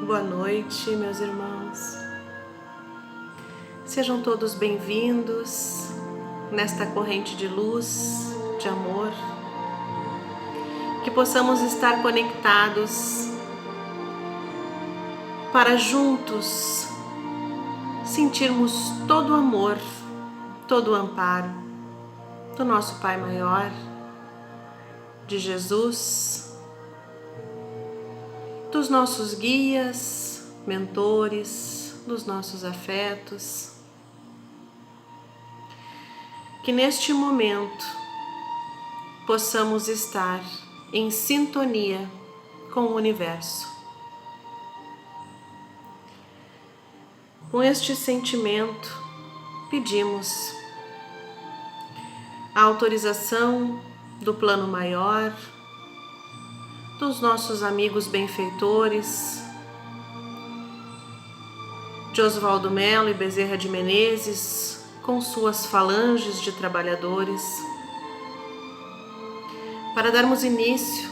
Boa noite, meus irmãos. Sejam todos bem-vindos nesta corrente de luz, de amor. Que possamos estar conectados para juntos sentirmos todo o amor, todo o amparo do nosso Pai Maior, de Jesus, dos nossos guias, mentores, dos nossos afetos. Que neste momento possamos estar em sintonia com o universo. Com este sentimento, pedimos a autorização do plano maior, dos nossos amigos benfeitores, de Oswaldo Melo e Bezerra de Menezes, com suas falanges de trabalhadores, para darmos início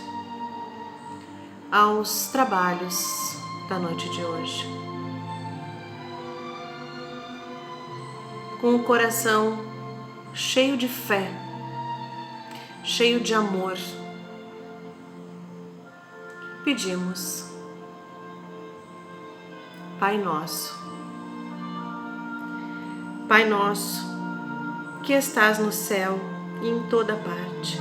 aos trabalhos da noite de hoje. Com o coração cheio de fé, cheio de amor, pedimos: Pai nosso, Pai nosso, que estás no céu e em toda parte,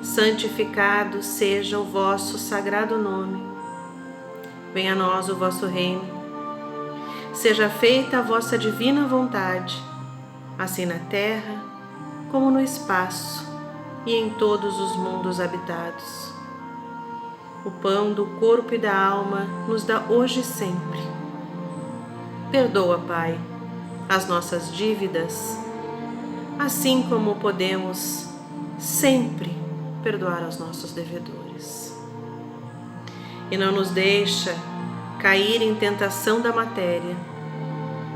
santificado seja o vosso sagrado nome. Venha a nós o vosso reino. Seja feita a vossa divina vontade, assim na terra como no espaço e em todos os mundos habitados. O pão do corpo e da alma nos dá hoje e sempre. Perdoa, Pai, as nossas dívidas, assim como podemos sempre perdoar aos nossos devedores. E não nos deixa cair em tentação da matéria,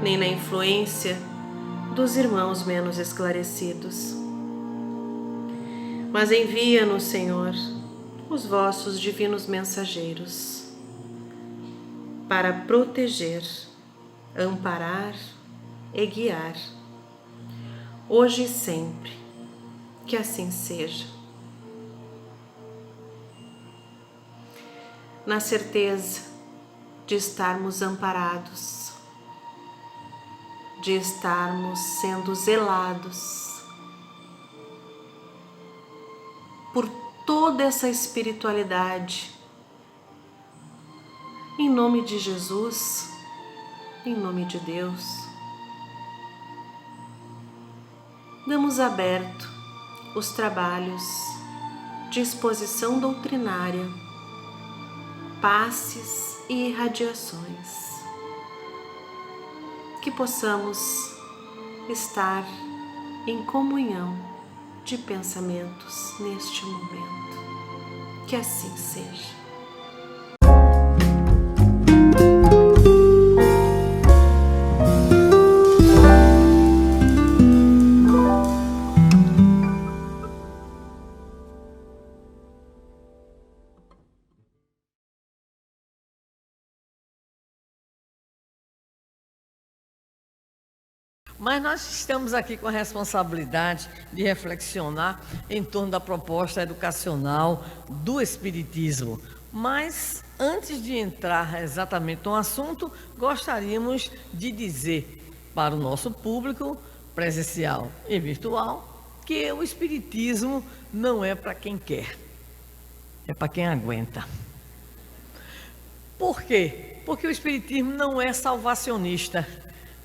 nem na influência dos irmãos menos esclarecidos. Mas envia-nos, Senhor, os vossos divinos mensageiros, para proteger, amparar e guiar, hoje e sempre, que assim seja. Na certeza de estarmos amparados, de estarmos sendo zelados por toda essa espiritualidade, em nome de Jesus, em nome de Deus, damos aberto os trabalhos de exposição doutrinária, passes e irradiações, que possamos estar em comunhão de pensamentos neste momento. Que assim seja. Mas nós estamos aqui com a responsabilidade de reflexionar em torno da proposta educacional do Espiritismo. Mas, antes de entrar exatamente no assunto, gostaríamos de dizer para o nosso público presencial e virtual que o Espiritismo não é para quem quer, é para quem aguenta. Por quê? Porque o Espiritismo não é salvacionista.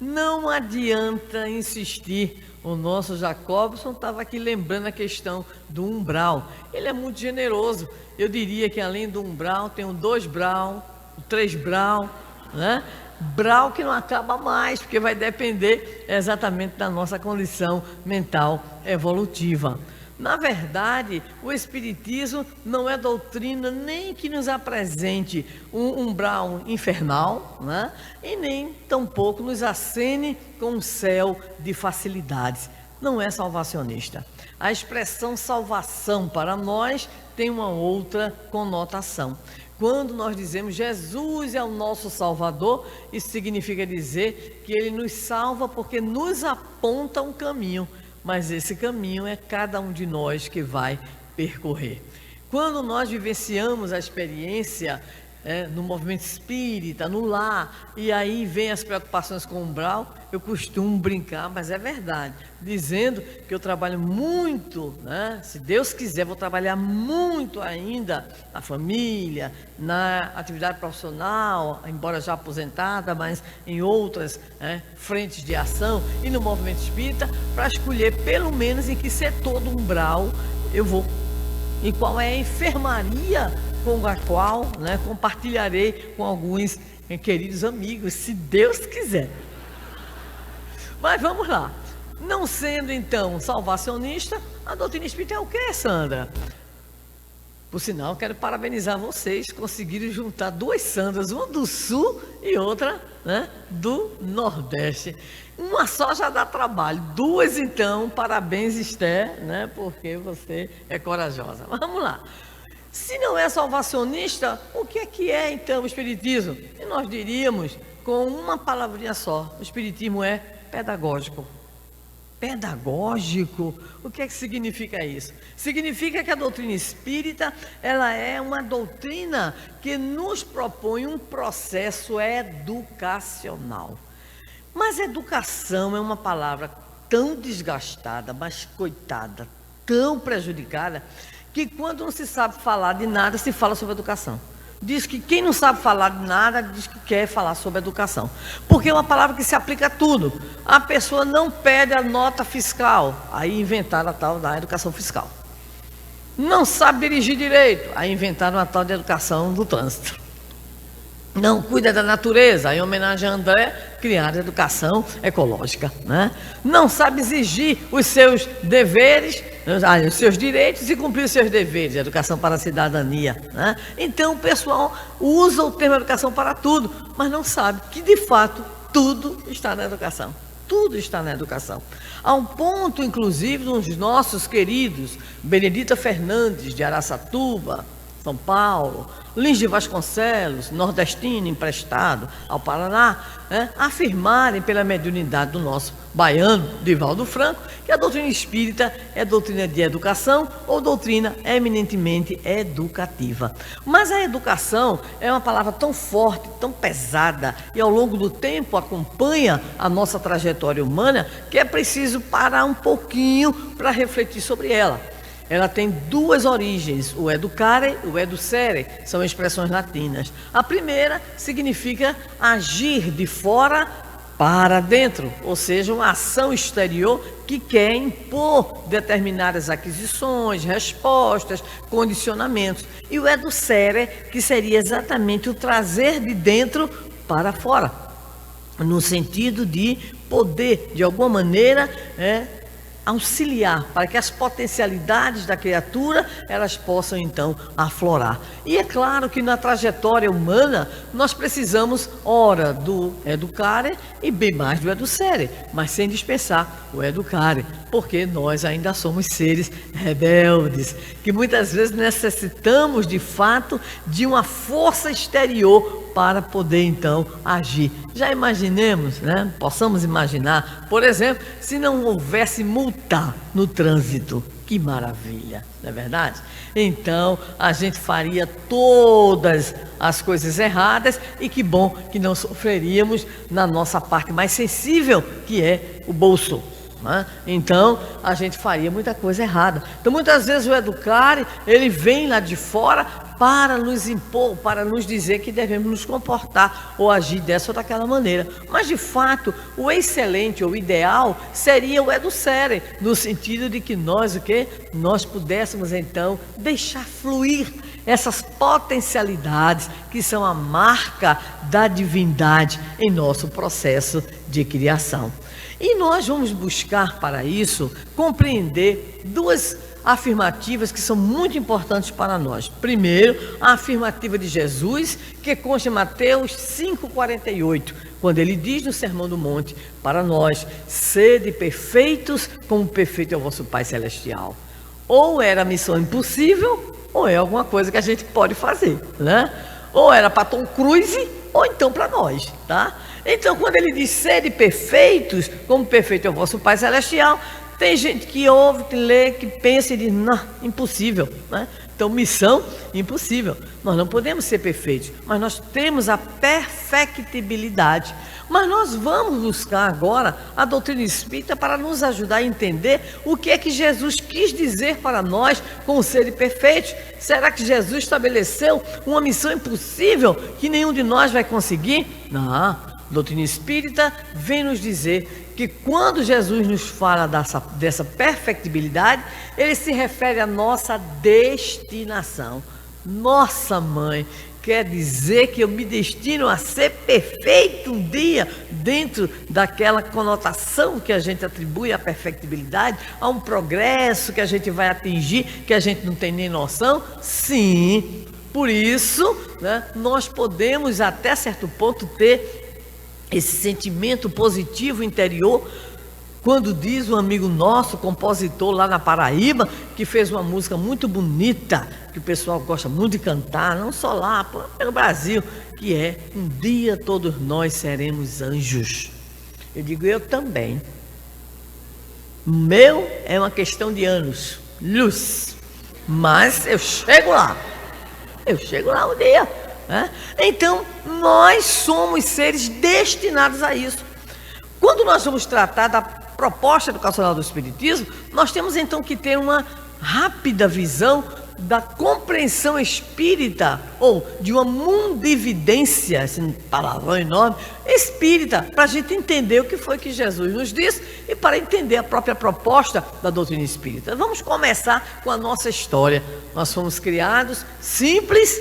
Não adianta insistir. O nosso Jacobson estava aqui lembrando a questão do umbral. Ele é muito generoso. Eu diria que além do umbral tem o 2 brau, o 3 brau, né? Brau que não acaba mais, porque vai depender exatamente da nossa condição mental evolutiva. Na verdade, o Espiritismo não é doutrina nem que nos apresente um umbral infernal, né? E nem tampouco nos acene com um céu de facilidades. Não é salvacionista. A expressão salvação para nós tem uma outra conotação. quando nós dizemos Jesus é o nosso Salvador, isso significa dizer que Ele nos salva porque nos aponta um caminho, mas esse caminho é cada um de nós que vai percorrer. Quando nós vivenciamos a experiência no movimento espírita, no lar, e aí vem as preocupações com o umbral, eu costumo brincar, mas é verdade, dizendo que eu trabalho muito, né? Se Deus quiser, vou trabalhar muito ainda na família, na atividade profissional, embora já aposentada, mas em outras frentes de ação, e no movimento espírita, para escolher pelo menos em que setor do umbral eu vou, e qual é a enfermaria com a qual compartilharei com alguns queridos amigos, se Deus quiser. Mas vamos lá. Não sendo então salvacionista, a doutrina espírita é o que, Sandra? Por sinal, quero parabenizar vocês, conseguiram juntar duas Sandras, uma do Sul e outra do Nordeste. Uma só já dá trabalho, duas então, parabéns, Esther, porque você é corajosa. Vamos lá. Se não é salvacionista, o que é então o Espiritismo? E nós diríamos, com uma palavrinha só, o Espiritismo é pedagógico. Pedagógico? O que significa isso? Significa que a doutrina espírita, ela é uma doutrina que nos propõe um processo educacional. Mas educação é uma palavra tão desgastada, mas coitada, tão prejudicada, que quando não se sabe falar de nada, se fala sobre educação. Diz que quem não sabe falar de nada, diz que quer falar sobre educação. Porque é uma palavra que se aplica a tudo. A pessoa não pede a nota fiscal, aí inventaram a tal da educação fiscal. Não sabe dirigir direito, aí inventaram a tal de educação do trânsito. Não cuida da natureza, em homenagem a André, criaram a educação ecológica, Não sabe exigir os seus deveres, os seus direitos e cumprir os seus deveres, educação para a cidadania, Então o pessoal usa o termo educação para tudo, mas não sabe que de fato tudo está na educação. Tudo está na educação. A um ponto, inclusive, dos nossos queridos Benedita Fernandes, de Araçatuba, São Paulo, Lins de Vasconcelos, nordestino emprestado ao Paraná, afirmarem pela mediunidade do nosso baiano, Divaldo Franco, que a doutrina espírita é doutrina de educação ou doutrina eminentemente educativa. Mas a educação é uma palavra tão forte, tão pesada, e ao longo do tempo acompanha a nossa trajetória humana, que é preciso parar um pouquinho para refletir sobre ela. Ela tem duas origens, o educare e o educere, são expressões latinas. A primeira significa agir de fora para dentro, ou seja, uma ação exterior que quer impor determinadas aquisições, respostas, condicionamentos. E o educere, que seria exatamente o trazer de dentro para fora, no sentido de poder, de alguma maneira, auxiliar para que as potencialidades da criatura elas possam então aflorar. E é claro que na trajetória humana nós precisamos ora do educare e bem mais do educere, mas sem dispensar o educare, porque nós ainda somos seres rebeldes, que muitas vezes necessitamos de fato de uma força exterior para poder então agir. Já imaginemos, possamos imaginar, por exemplo, se não houvesse multa no trânsito, que maravilha, não é verdade? Então a gente faria todas as coisas erradas e que bom que não sofreríamos na nossa parte mais sensível, que é o bolso. Então a gente faria muita coisa errada. Então muitas vezes o educare, ele vem lá de fora para nos impor, para nos dizer que devemos nos comportar ou agir dessa ou daquela maneira. Mas de fato o excelente ou o ideal seria o educere, no sentido de que nós pudéssemos então deixar fluir essas potencialidades que são a marca da divindade em nosso processo de criação. E nós vamos buscar para isso compreender duas afirmativas que são muito importantes para nós. Primeiro, a afirmativa de Jesus, que consta em Mateus 5,48, quando ele diz no Sermão do Monte para nós: sede perfeitos como perfeito é o vosso Pai Celestial. Ou era missão impossível, ou é alguma coisa que a gente pode fazer, Ou era para Tom Cruise, ou então para nós, tá? Então, quando ele diz sede perfeitos, como perfeito é o vosso Pai Celestial, tem gente que ouve, que lê, que pensa e diz, não, impossível, né? Então, missão, impossível. Nós não podemos ser perfeitos, mas nós temos a perfectibilidade. Mas nós vamos buscar agora a doutrina espírita para nos ajudar a entender o que é que Jesus quis dizer para nós com o ser perfeito. Será que Jesus estabeleceu uma missão impossível que nenhum de nós vai conseguir? Não, a doutrina espírita vem nos dizer que quando Jesus nos fala dessa perfectibilidade, ele se refere à nossa destinação. Nossa mãe, quer dizer que eu me destino a ser perfeito um dia, dentro daquela conotação que a gente atribui à perfectibilidade, a um progresso que a gente vai atingir, que a gente não tem nem noção? Sim, por isso, né, nós podemos até certo ponto ter esse sentimento positivo interior, quando diz um amigo nosso, compositor lá na Paraíba, que fez uma música muito bonita, que o pessoal gosta muito de cantar, não só lá, pelo Brasil, que é um dia todos nós seremos anjos. Eu digo, eu também. O meu é uma questão de anos, luz, mas eu chego lá um dia, né? Então, nós somos seres destinados a isso. Quando nós vamos tratar da proposta educacional do Espiritismo, nós temos então que ter uma rápida visão da compreensão espírita, ou de uma mundividência, esse palavrão enorme, espírita, para a gente entender o que foi que Jesus nos disse e para entender a própria proposta da doutrina espírita. Vamos começar com a nossa história. Nós fomos criados simples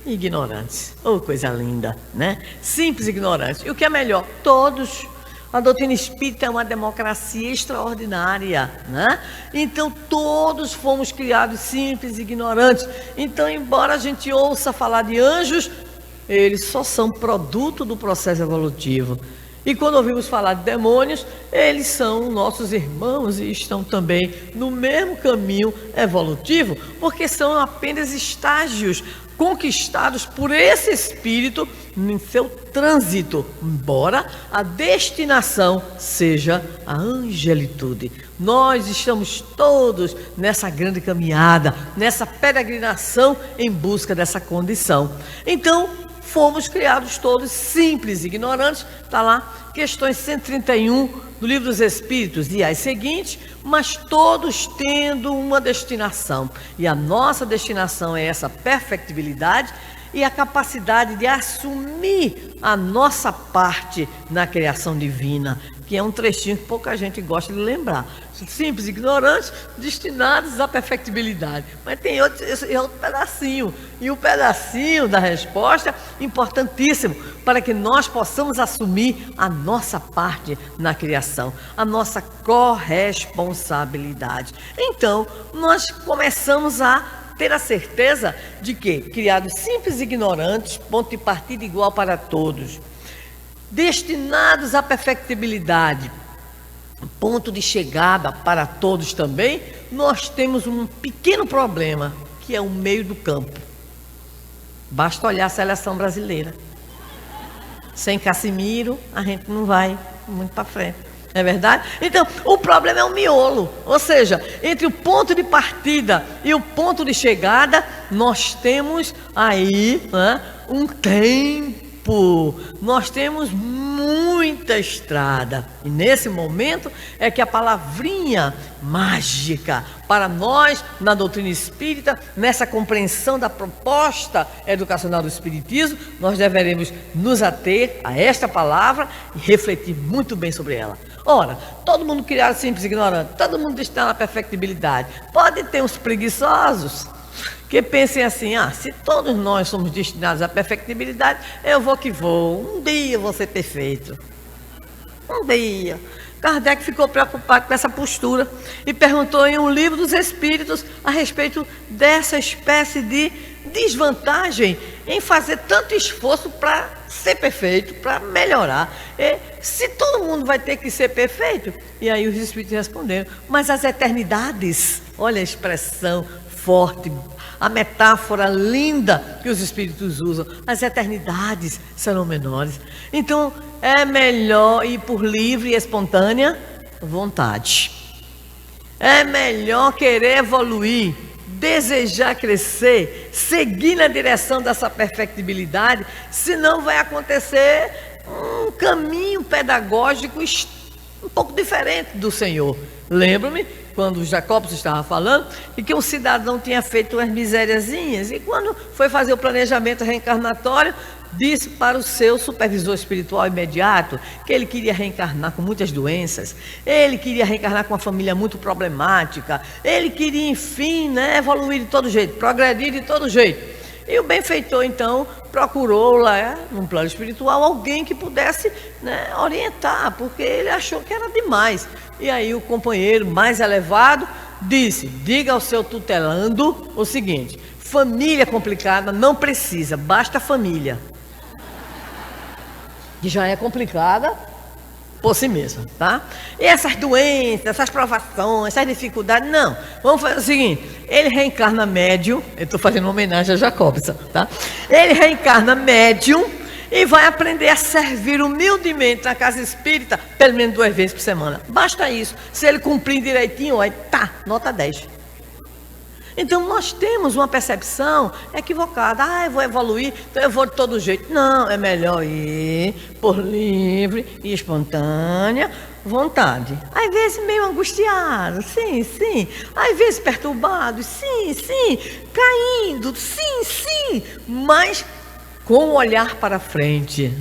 e ignorantes. Oh, coisa linda, né? Simples e ignorantes. E o que é melhor? Todos. A doutrina espírita é uma democracia extraordinária, né? Então, todos fomos criados simples e ignorantes. Então, embora a gente ouça falar de anjos, eles só são produto do processo evolutivo. E quando ouvimos falar de demônios, eles são nossos irmãos e estão também no mesmo caminho evolutivo, porque são apenas estágios conquistados por esse espírito em seu trânsito, embora a destinação seja a angelitude. Nós estamos todos nessa grande caminhada, nessa peregrinação em busca dessa condição. Então, fomos criados todos simples e ignorantes, está lá, questões 131 do Livro dos Espíritos e as seguintes, mas todos tendo uma destinação. E a nossa destinação é essa perfectibilidade e a capacidade de assumir a nossa parte na criação divina, que é um trechinho que pouca gente gosta de lembrar. Simples e ignorantes, destinados à perfectibilidade. Mas tem outro pedacinho. E o pedacinho da resposta, importantíssimo, para que nós possamos assumir a nossa parte na criação, a nossa corresponsabilidade. Então, nós começamos a ter a certeza de que, criados simples e ignorantes, ponto de partida igual para todos, destinados à perfectibilidade, ponto de chegada para todos também, nós temos um pequeno problema, que é o meio do campo. Basta olhar a seleção brasileira. Sem Casimiro, a gente não vai muito para frente. Não é verdade? Então, o problema é o miolo. Ou seja, entre o ponto de partida e o ponto de chegada, nós temos aí, né, um tempo. Nós temos muita estrada. E nesse momento é que a palavrinha mágica para nós, na doutrina espírita, nessa compreensão da proposta educacional do Espiritismo, nós deveremos nos ater a esta palavra e refletir muito bem sobre ela. Ora, todo mundo criado simples e ignorante, todo mundo está na perfectibilidade. Pode ter uns preguiçosos que pensem assim, se todos nós somos destinados à perfectibilidade, eu vou que vou, um dia eu vou ser perfeito. Um dia. Kardec ficou preocupado com essa postura e perguntou em um livro dos Espíritos a respeito dessa espécie de desvantagem em fazer tanto esforço para ser perfeito, para melhorar. Se todo mundo vai ter que ser perfeito, e aí os Espíritos responderam, mas as eternidades, olha a expressão forte, a metáfora linda que os espíritos usam, as eternidades serão menores. Então, é melhor ir por livre e espontânea vontade. É melhor querer evoluir, desejar crescer, seguir na direção dessa perfectibilidade, senão vai acontecer um caminho pedagógico um pouco diferente do Senhor. Lembro-me quando o Jacobson estava falando e que um cidadão tinha feito umas misériazinhas e quando foi fazer o planejamento reencarnatório, disse para o seu supervisor espiritual imediato que ele queria reencarnar com muitas doenças, ele queria reencarnar com uma família muito problemática, ele queria, enfim, evoluir de todo jeito, progredir de todo jeito. E o benfeitor, então, procurou lá, num plano espiritual, alguém que pudesse orientar, porque ele achou que era demais. E aí o companheiro mais elevado disse: diga ao seu tutelando o seguinte: família complicada não precisa, basta família. Que já é complicada por si mesma, tá? E essas doenças, essas provações, essas dificuldades, não. Vamos fazer o seguinte: ele reencarna médium, eu estou fazendo uma homenagem a Jacobson, tá? Ele reencarna médium e vai aprender a servir humildemente na casa espírita, pelo menos 2 vezes por semana. Basta isso. Se ele cumprir direitinho, aí tá, nota 10. Então nós temos uma percepção equivocada. Eu vou evoluir, então eu vou de todo jeito. Não, é melhor ir por livre e espontânea vontade. Às vezes meio angustiado, sim. Às vezes perturbado, sim. Caindo, sim. Mas com o olhar para frente,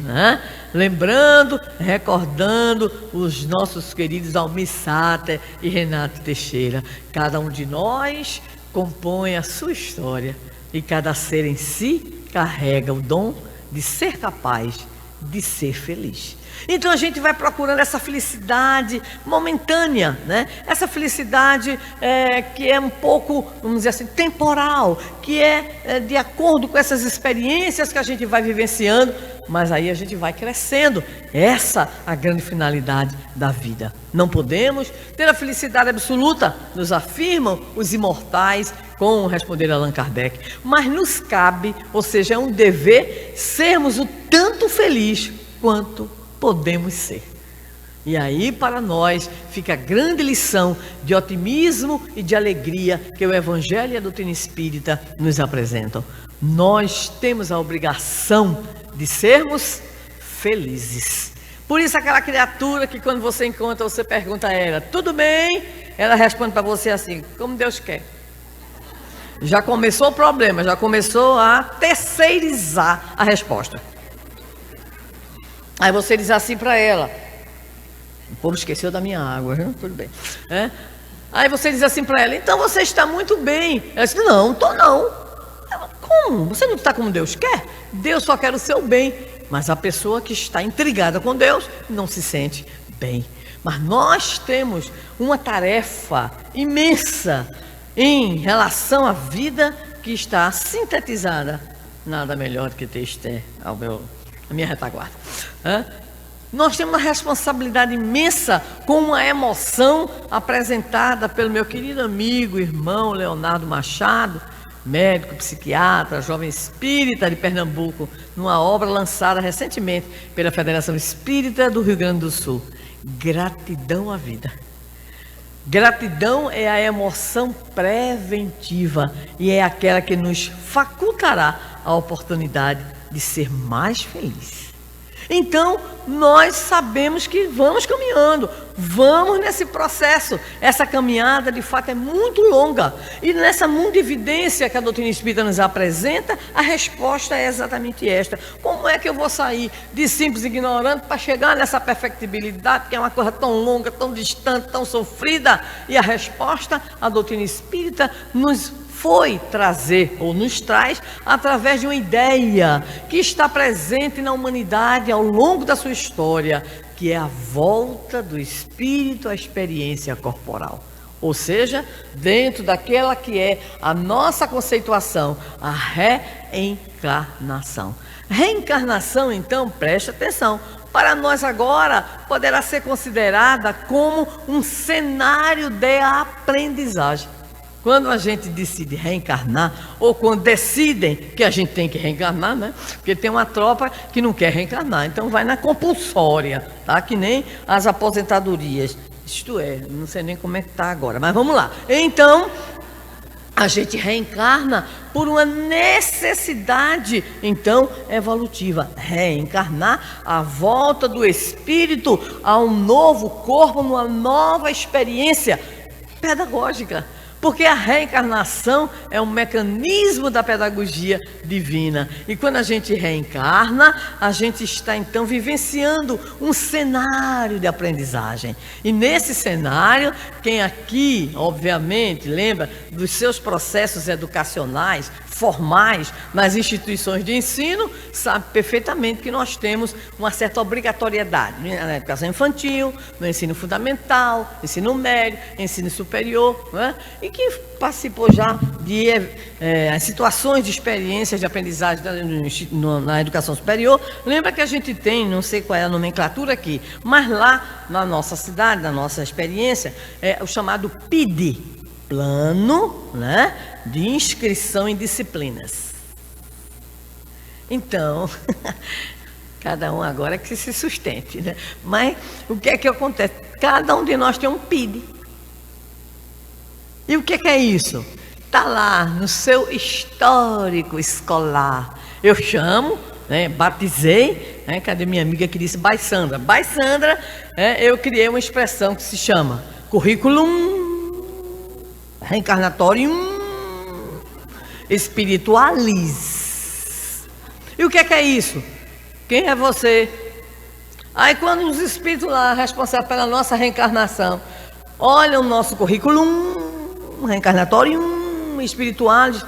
lembrando, recordando os nossos queridos Almir Sater e Renato Teixeira. Cada um de nós compõe a sua história e cada ser em si carrega o dom de ser capaz de ser feliz. Então a gente vai procurando essa felicidade momentânea, essa felicidade que é um pouco, vamos dizer assim, temporal, que é de acordo com essas experiências que a gente vai vivenciando, mas aí a gente vai crescendo. Essa é a grande finalidade da vida. Não podemos ter a felicidade absoluta, nos afirmam os imortais, como responder Allan Kardec, mas nos cabe, ou seja, é um dever, sermos o tanto feliz quanto podemos ser. E aí para nós fica a grande lição de otimismo e de alegria que o Evangelho e a doutrina espírita nos apresentam. Nós temos a obrigação de sermos felizes. Por isso aquela criatura que quando você encontra, você pergunta a ela: tudo bem? Ela responde para você assim: como Deus quer. Já começou o problema, já começou a terceirizar a resposta. Aí você diz assim para ela: o povo esqueceu da minha água, tudo bem. Aí você diz assim para ela: então você está muito bem. Ela diz: não, estou não. Ela: como? Você não está como Deus quer? Deus só quer o seu bem. Mas a pessoa que está intrigada com Deus não se sente bem. Mas nós temos uma tarefa imensa em relação à vida, que está sintetizada, nada melhor do que ter Esther a minha retaguarda. Nós temos uma responsabilidade imensa com uma emoção apresentada pelo meu querido amigo, irmão Leonardo Machado, médico, psiquiatra, jovem espírita de Pernambuco, numa obra lançada recentemente pela Federação Espírita do Rio Grande do Sul. Gratidão à vida. Gratidão é a emoção preventiva e é aquela que nos facultará a oportunidade de ser mais feliz. Então, nós sabemos que vamos caminhando, vamos nesse processo. Essa caminhada, de fato, é muito longa. E nessa mundividência que a doutrina espírita nos apresenta, a resposta é exatamente esta. Como é que eu vou sair de simples ignorante para chegar nessa perfectibilidade, que é uma coisa tão longa, tão distante, tão sofrida? E a resposta, a doutrina espírita nos foi trazer, ou nos traz, através de uma ideia que está presente na humanidade ao longo da sua história, que é a volta do espírito à experiência corporal. Ou seja, dentro daquela que é a nossa conceituação, a reencarnação. Reencarnação, então, preste atenção, para nós agora poderá ser considerada como um cenário de aprendizagem. Quando a gente decide reencarnar, ou quando decidem que a gente tem que reencarnar, né? Porque tem uma tropa que não quer reencarnar, então vai na compulsória, tá? Que nem as aposentadorias. Isto é, não sei nem como é que está agora, mas vamos lá. Então, a gente reencarna por uma necessidade, então, evolutiva. Reencarnar, a volta do espírito a um novo corpo, numa nova experiência pedagógica. Porque a reencarnação é um mecanismo da pedagogia divina. E quando a gente reencarna, a gente está então vivenciando um cenário de aprendizagem. E nesse cenário, quem aqui, obviamente, lembra dos seus processos educacionais, formais, nas instituições de ensino, sabe perfeitamente que nós temos uma certa obrigatoriedade na educação infantil, no ensino fundamental, ensino médio, ensino superior, né? E que participou já de situações de experiências de aprendizagem na educação superior. Lembra que a gente tem, não sei qual é a nomenclatura aqui, mas lá na nossa cidade, na nossa experiência, é o chamado PID, Plano, né, de Inscrição em Disciplinas. Então, cada um agora que se sustente, né? Mas o que é que acontece? Cada um de nós tem um PID. E o que é isso? Está lá no seu histórico escolar. Eu chamo, né, batizei, né, cadê minha amiga que disse Bai Sandra? Bai Sandra, eu criei uma expressão que se chama currículo reencarnatório espiritualis. E o que é isso? Quem é você? Aí quando os espíritos lá responsáveis pela nossa reencarnação olham o nosso currículo reencarnatório espiritualis,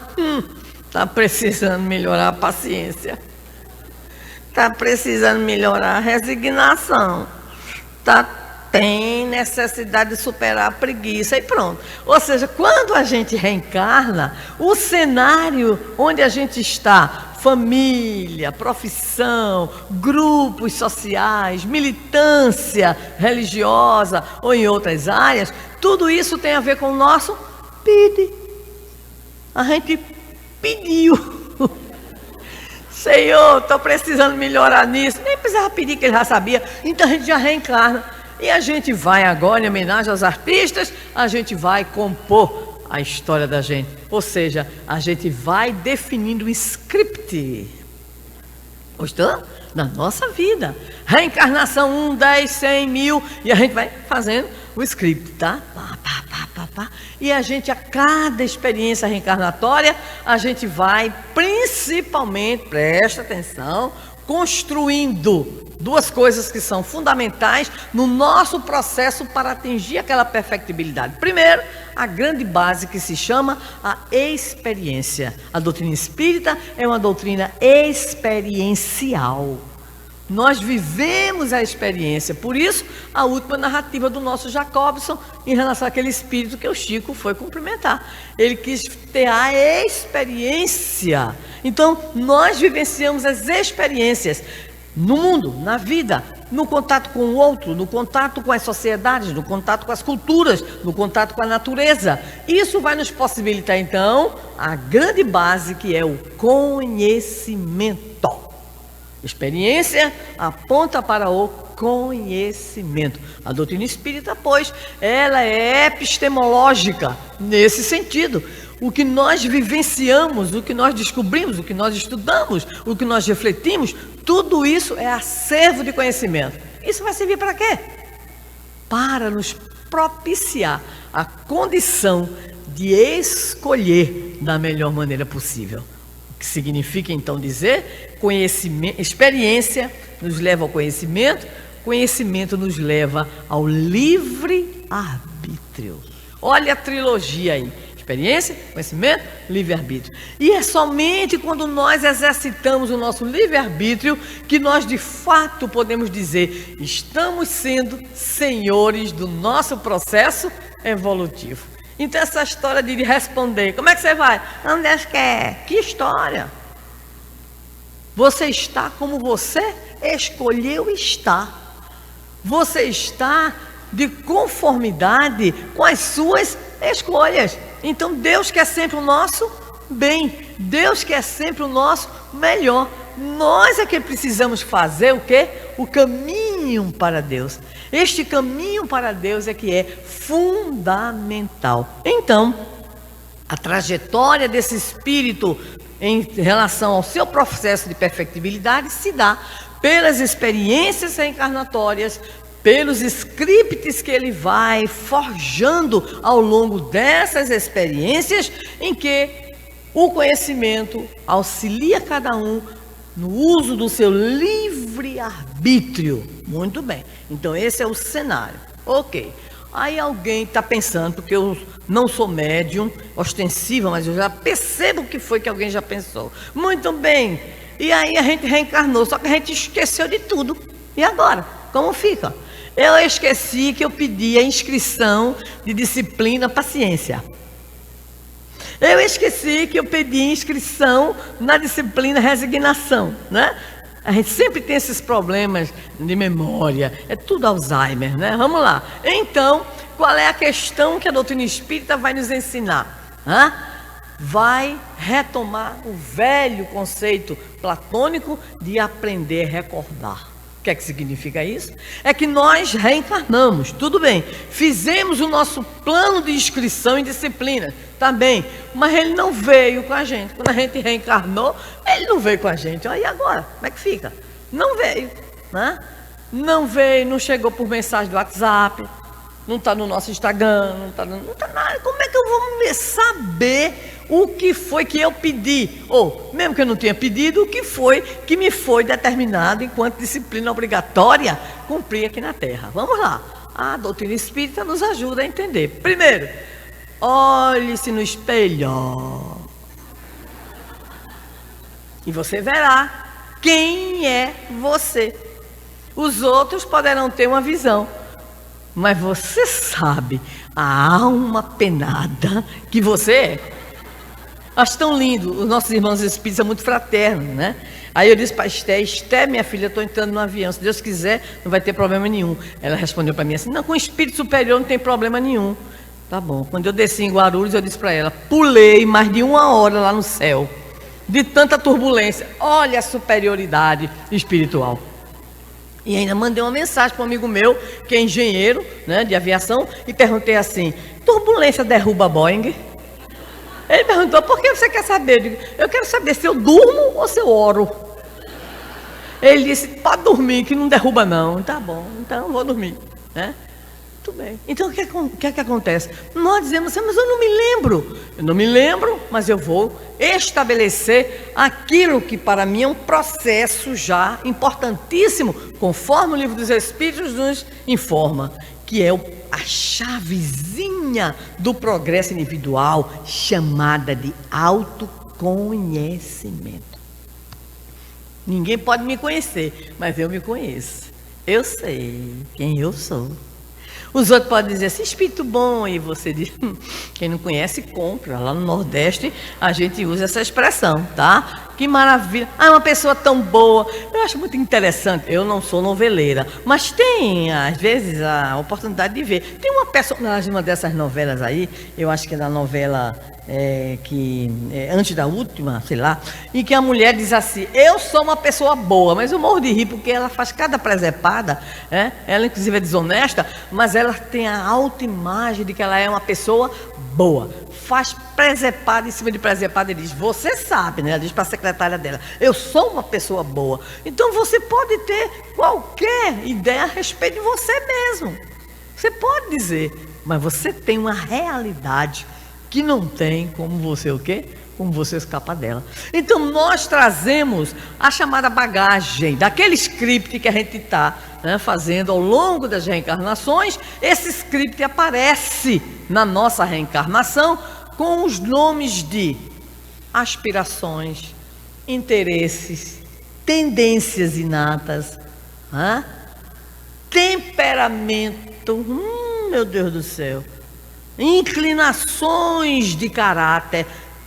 está precisando melhorar a paciência, está precisando melhorar a resignação, tem necessidade de superar a preguiça e pronto. Ou seja, quando a gente reencarna, o cenário onde a gente está, família, profissão, grupos sociais, militância religiosa ou em outras áreas, tudo isso tem a ver com o nosso PID. A gente pediu. Senhor, estou precisando melhorar nisso. Nem precisava pedir, que ele já sabia. Então a gente já reencarna. E a gente vai agora, em homenagem aos artistas, a gente vai compor a história da gente. Ou seja, a gente vai definindo um script. Gostou? Na nossa vida. Reencarnação 1, 10, 100, 1000. E a gente vai fazendo o script, tá? E a gente, a cada experiência reencarnatória, a gente vai principalmente, presta atenção, construindo duas coisas que são fundamentais no nosso processo para atingir aquela perfectibilidade. Primeiro, a grande base que se chama a experiência. A doutrina espírita é uma doutrina experiencial. Nós vivemos a experiência, por isso a última narrativa do nosso Jacobson em relação àquele espírito que o Chico foi cumprimentar. Ele quis ter a experiência. Então, nós vivenciamos as experiências no mundo, na vida, no contato com o outro, no contato com as sociedades, no contato com as culturas, no contato com a natureza. Isso vai nos possibilitar, então, a grande base que é o conhecimento. Experiência aponta para o conhecimento. A doutrina espírita, pois, ela é epistemológica nesse sentido. O que nós vivenciamos, o que nós descobrimos, o que nós estudamos, o que nós refletimos, tudo isso é acervo de conhecimento. Isso vai servir para quê? Para nos propiciar a condição de escolher da melhor maneira possível. O que significa então dizer, conhecimento, experiência nos leva ao conhecimento, conhecimento nos leva ao livre-arbítrio. Olha a trilogia aí. Experiência, conhecimento, livre-arbítrio. E é somente quando nós exercitamos o nosso livre-arbítrio que nós de fato podemos dizer, estamos sendo senhores do nosso processo evolutivo. Então essa história de responder, como é que você vai? Onde Deus quer? Que história? Você está como você escolheu estar. Você está de conformidade com as suas escolhas. Então Deus quer sempre o nosso bem. Deus quer sempre o nosso melhor. Nós é que precisamos fazer o quê? O caminho para Deus. Este caminho para Deus é que é fundamental. Então, a trajetória desse espírito em relação ao seu processo de perfectibilidade se dá pelas experiências reencarnatórias, pelos scripts que ele vai forjando ao longo dessas experiências, em que o conhecimento auxilia cada um no uso do seu livre-arbítrio. Muito bem. Então esse é o cenário. Ok. Aí alguém está pensando, porque eu não sou médium ostensiva, mas eu já percebo o que foi que alguém já pensou. Muito bem. E aí a gente reencarnou, só que a gente esqueceu de tudo. E agora? Como fica? Eu esqueci que eu pedi a inscrição de disciplina paciência. Eu esqueci que eu pedi inscrição na disciplina resignação, né? A gente sempre tem esses problemas de memória, é tudo Alzheimer, né? Vamos lá. Então, qual é a questão que a doutrina espírita vai nos ensinar? Vai retomar o velho conceito platônico de aprender a recordar. O que é que significa isso? É que nós reencarnamos, tudo bem, fizemos o nosso plano de inscrição em disciplina, tá bem, mas ele não veio com a gente. Quando a gente reencarnou, ele não veio com a gente. Aí agora, como é que fica? Não veio, né? Não veio, não chegou por mensagem do WhatsApp, não está no nosso Instagram, não está nada. Como é que eu vou saber o que foi que eu pedi? Ou, mesmo que eu não tenha pedido, o que foi que me foi determinado enquanto disciplina obrigatória cumprir aqui na Terra? Vamos lá. A doutrina espírita nos ajuda a entender. Primeiro, olhe-se no espelho e você verá quem é você. Os outros poderão ter uma visão, mas você sabe a alma penada que você é. Acho tão lindo, os nossos irmãos espíritas são muito fraternos, né? Aí eu disse para Esté, minha filha, eu estou entrando no avião, se Deus quiser, não vai ter problema nenhum. Ela respondeu para mim assim, não, com o espírito superior não tem problema nenhum. Tá bom, quando eu desci em Guarulhos, eu disse para ela, pulei mais de 1 hora lá no céu, de tanta turbulência, olha a superioridade espiritual. E ainda mandei uma mensagem para um amigo meu, que é engenheiro, né, de aviação, e perguntei assim, turbulência derruba Boeing? Ele perguntou, por que você quer saber? Eu digo, eu quero saber se eu durmo ou se eu oro. Ele disse, pode dormir, que não derruba não. Tá bom, então eu vou dormir, né? Muito bem. Então o que é que acontece? Nós dizemos assim, mas eu não me lembro. Eu não me lembro, mas eu vou estabelecer aquilo que para mim é um processo já importantíssimo, conforme o Livro dos Espíritos nos informa, que é a chavezinha do progresso individual, chamada de autoconhecimento. Ninguém pode me conhecer, mas eu me conheço. Eu sei quem eu sou. Os outros podem dizer assim, espírito bom, e você diz, quem não conhece, compra. Lá no Nordeste, a gente usa essa expressão, tá? Que maravilha. Ah, uma pessoa tão boa. Eu acho muito interessante. Eu não sou noveleira, mas tem, às vezes, a oportunidade de ver. Tem uma personagem, uma dessas novelas aí, eu acho que é da novela antes da última, sei lá, em que a mulher diz assim, eu sou uma pessoa boa, mas eu morro de rir porque ela faz cada presepada, ela inclusive é desonesta, mas ela tem a autoimagem de que ela é uma pessoa boa. Faz presepada em cima de presepada e diz, você sabe, né? Ela diz para a secretária dela, eu sou uma pessoa boa. Então você pode ter qualquer ideia a respeito de você mesmo. Você pode dizer, mas você tem uma realidade que não tem como você o quê? Como você escapar dela. Então nós trazemos a chamada bagagem, daquele script que a gente está fazendo ao longo das reencarnações. Esse script aparece na nossa reencarnação com os nomes de aspirações, interesses, tendências inatas, temperamento, meu Deus do céu, inclinações de caráter.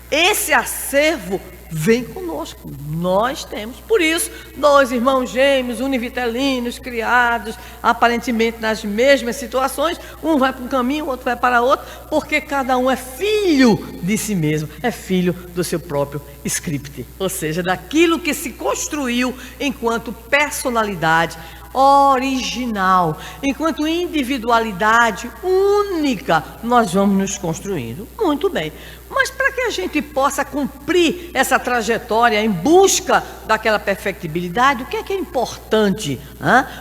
Esse acervo vem conosco. conosco. Nós temos. Por isso, 2 irmãos gêmeos, univitelinos, criados aparentemente nas mesmas situações, um vai para um caminho, o outro vai para outro, porque cada um é filho de si mesmo, é filho do seu próprio script, ou seja, daquilo que se construiu enquanto personalidade original, enquanto individualidade única, nós vamos nos construindo. Muito bem, mas para que a gente possa cumprir essa trajetória em busca daquela perfectibilidade, o que é importante?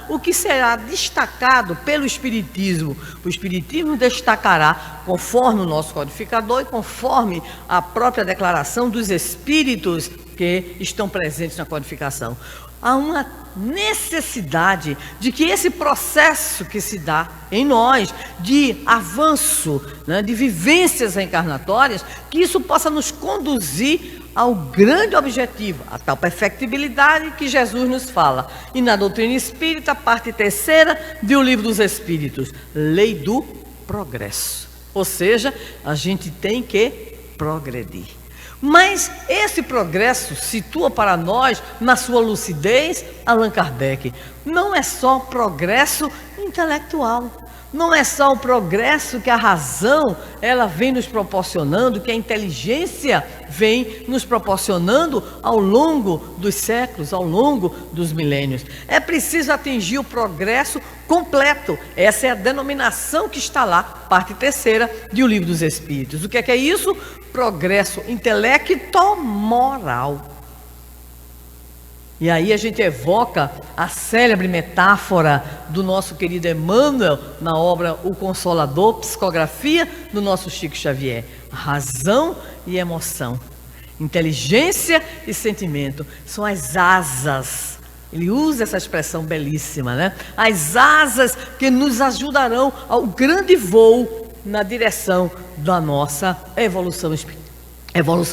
O que será destacado pelo Espiritismo? O Espiritismo destacará, conforme o nosso codificador e conforme a própria declaração dos Espíritos que estão presentes na codificação, há uma necessidade de que esse processo que se dá em nós, de avanço, de vivências reencarnatórias, que isso possa nos conduzir ao grande objetivo, a tal perfectibilidade que Jesus nos fala. E na doutrina espírita, parte 3ª do Livro dos Espíritos, lei do progresso. Ou seja, a gente tem que progredir. Mas esse progresso situa para nós, na sua lucidez, Allan Kardec, não é só progresso intelectual, não é só o progresso que a razão ela vem nos proporcionando, que a inteligência vem nos proporcionando ao longo dos séculos, ao longo dos milênios. É preciso atingir o progresso completo. Essa é a denominação que está lá, parte 3ª do Livro dos Espíritos. O que é isso? Progresso intelecto-moral. E aí a gente evoca a célebre metáfora do nosso querido Emmanuel na obra O Consolador, psicografia do nosso Chico Xavier. Razão e emoção, inteligência e sentimento são as asas. Ele usa essa expressão belíssima, né? As asas que nos ajudarão ao grande voo na direção da nossa evolução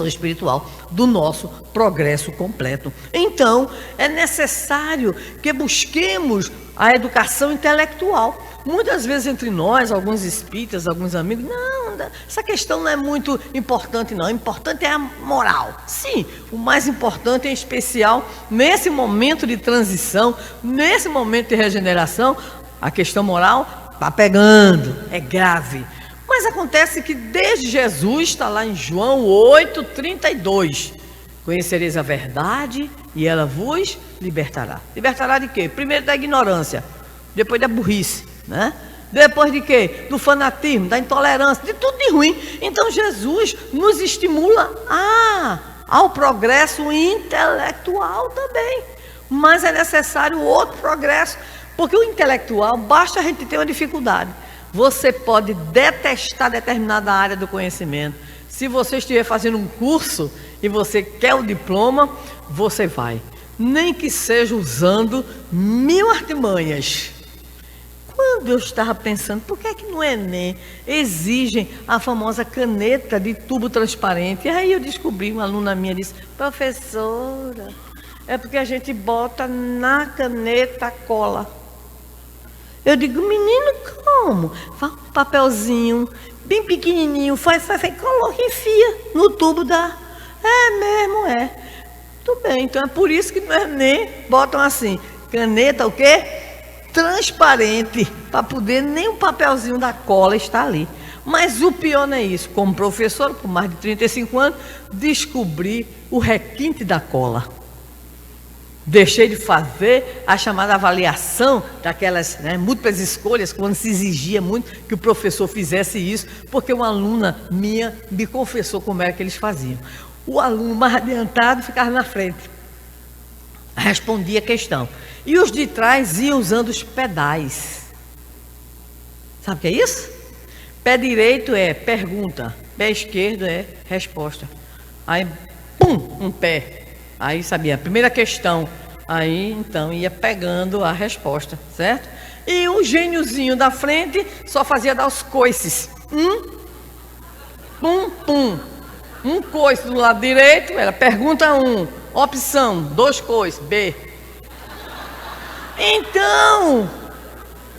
espiritual, do nosso progresso completo. Então, é necessário que busquemos a educação intelectual. Muitas vezes entre nós, alguns espíritas, alguns amigos, não, essa questão não é muito importante não, o importante é a moral. Sim, o mais importante, em especial, nesse momento de transição, nesse momento de regeneração, a questão moral está pegando, é grave. Mas acontece que desde Jesus, está lá em João 8:32, conhecereis a verdade e ela vos libertará. Libertará de quê? Primeiro da ignorância, depois da burrice, né? Depois de quê? Do fanatismo, da intolerância, de tudo de ruim. Então Jesus nos estimula ao progresso intelectual também. Mas é necessário outro progresso, porque o intelectual, basta a gente ter uma dificuldade. Você pode detestar determinada área do conhecimento. Se você estiver fazendo um curso e você quer o diploma, você vai. Nem que seja usando 1000 artimanhas. Quando eu estava pensando, por que é que no Enem exigem a famosa caneta de tubo transparente? E aí eu descobri, uma aluna minha disse, professora, é porque a gente bota na caneta cola. Eu digo, menino, como? Faz um papelzinho bem pequenininho, faz, coloca e enfia no tubo da... É mesmo, é. Tudo bem, então é por isso que no Enem botam assim, caneta o quê? Transparente, para poder nem o papelzinho da cola estar ali. Mas o pior não é isso. Como professor, por mais de 35 anos, descobri o requinte da cola. Deixei de fazer a chamada avaliação daquelas múltiplas escolhas, quando se exigia muito que o professor fizesse isso, porque uma aluna minha me confessou como era que eles faziam. O aluno mais adiantado ficava na frente, respondia a questão, e os de trás iam usando os pedais. Sabe o que é isso? Pé direito é pergunta, pé esquerdo é resposta. Aí, pum, um pé. Aí sabia a primeira questão, aí então ia pegando a resposta, certo? E o gêniozinho da frente só fazia dar os coices. Pum, pum. Um coice do lado direito, era pergunta 1, opção 2 coices, B. Então,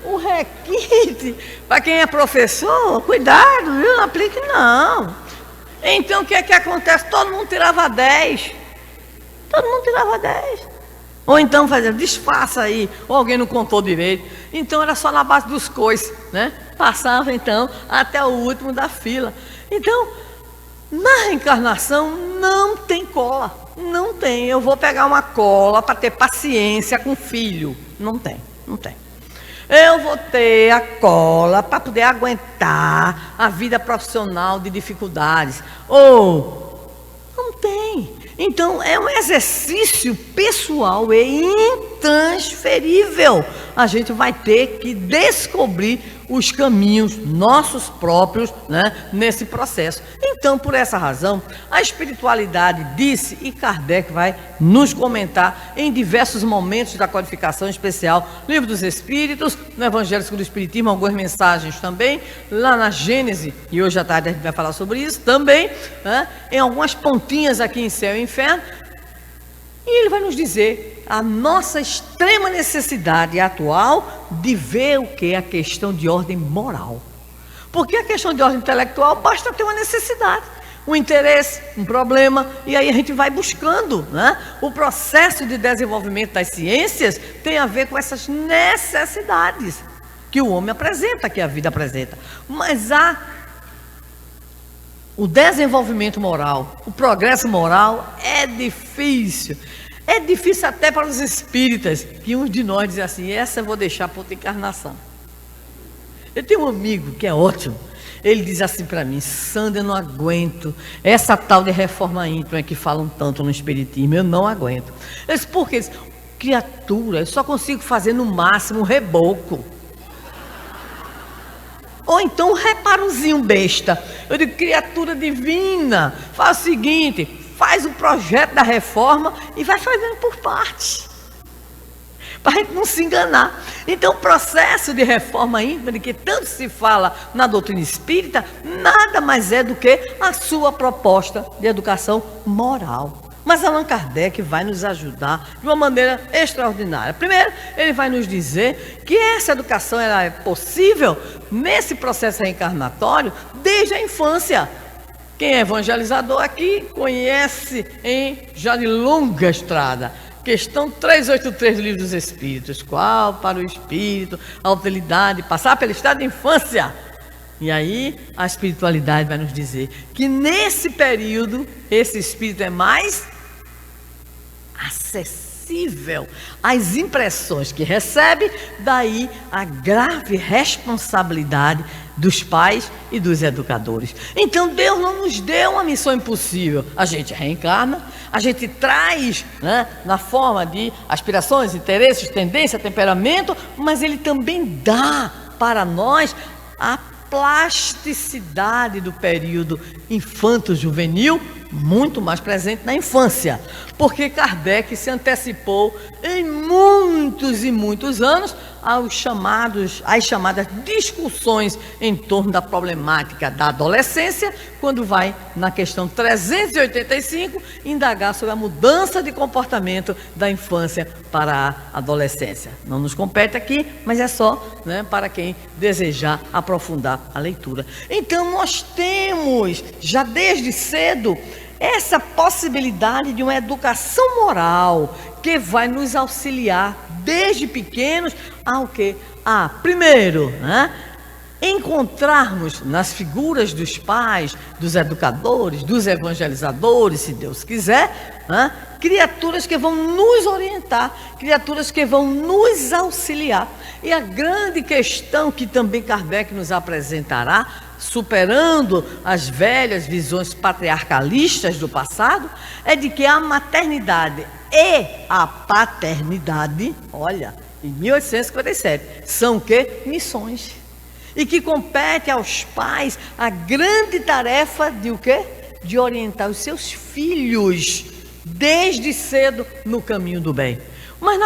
o requinte, para quem é professor, cuidado, viu? Não aplique não. Então o que é que acontece? Todo mundo tirava 10. Todo mundo tirava 10. Ou então fazia, disfarça aí, ou alguém não contou direito. Então era só na base dos coices, né? Passava então até o último da fila. Então, na reencarnação não tem cola. Não tem. Eu vou pegar uma cola para ter paciência com o filho. Não tem, não tem. Eu vou ter a cola para poder aguentar a vida profissional de dificuldades. Ou não tem. Então é um exercício pessoal e intransferível. A gente vai ter que descobrir os caminhos nossos próprios, né, nesse processo. Então, por essa razão, a espiritualidade disse, e Kardec vai nos comentar em diversos momentos da codificação especial, Livro dos Espíritos, no Evangelho segundo o Espiritismo, algumas mensagens também, lá na Gênese, e hoje à tarde a gente vai falar sobre isso também, né, em algumas pontinhas aqui em Céu e Inferno, e ele vai nos dizer a nossa extrema necessidade atual de ver o que? A questão de ordem moral. Porque a questão de ordem intelectual basta ter uma necessidade, um interesse, um problema, e aí a gente vai buscando, né? O processo de desenvolvimento das ciências tem a ver com essas necessidades que o homem apresenta, que a vida apresenta. Mas o desenvolvimento moral, o progresso moral é difícil. É difícil até para os espíritas, que um de nós diz assim, essa eu vou deixar para outra encarnação. Eu tenho um amigo que é ótimo, ele diz assim para mim, Sandra, eu não aguento essa tal de reforma íntima que falam tanto no espiritismo, eu não aguento. Eu disse, por quê? Criatura, eu só consigo fazer no máximo um reboco. Ou então um reparozinho besta. Eu digo, criatura divina, faz o seguinte, faz o projeto da reforma e vai fazendo por partes, para a gente não se enganar. Então o processo de reforma íntima, de que tanto se fala na doutrina espírita, nada mais é do que a sua proposta de educação moral. Mas Allan Kardec vai nos ajudar de uma maneira extraordinária. Primeiro, ele vai nos dizer que essa educação ela é possível nesse processo reencarnatório desde a infância. Quem é evangelizador aqui conhece já de longa estrada. Questão 383 do Livro dos Espíritos. Qual para o espírito a utilidade de passar pelo estado de infância? E aí a espiritualidade vai nos dizer que nesse período esse espírito é mais acessível às impressões que recebe, daí a grave responsabilidade dos pais e dos educadores. Então Deus não nos deu uma missão impossível. A gente reencarna, a gente traz, né, na forma de aspirações, interesses, tendência, temperamento, mas Ele também dá para nós a plasticidade do período infanto-juvenil, muito mais presente na infância, porque Kardec se antecipou em muitos e muitos anos às chamadas discussões em torno da problemática da adolescência, quando vai na questão 385 indagar sobre a mudança de comportamento da infância para a adolescência. Não nos compete aqui, mas é só, né, para quem desejar aprofundar a leitura. Então nós temos já desde cedo essa possibilidade de uma educação moral que vai nos auxiliar desde pequenos ao quê? Primeiro, né, encontrarmos nas figuras dos pais, dos educadores, dos evangelizadores, se Deus quiser, né, criaturas que vão nos orientar, criaturas que vão nos auxiliar. E a grande questão que também Kardec nos apresentará, superando as velhas visões patriarcalistas do passado, é de que a maternidade e a paternidade, olha, em 1857, são o quê? Missões. E que compete aos pais a grande tarefa de o quê? De orientar os seus filhos desde cedo no caminho do bem. Mas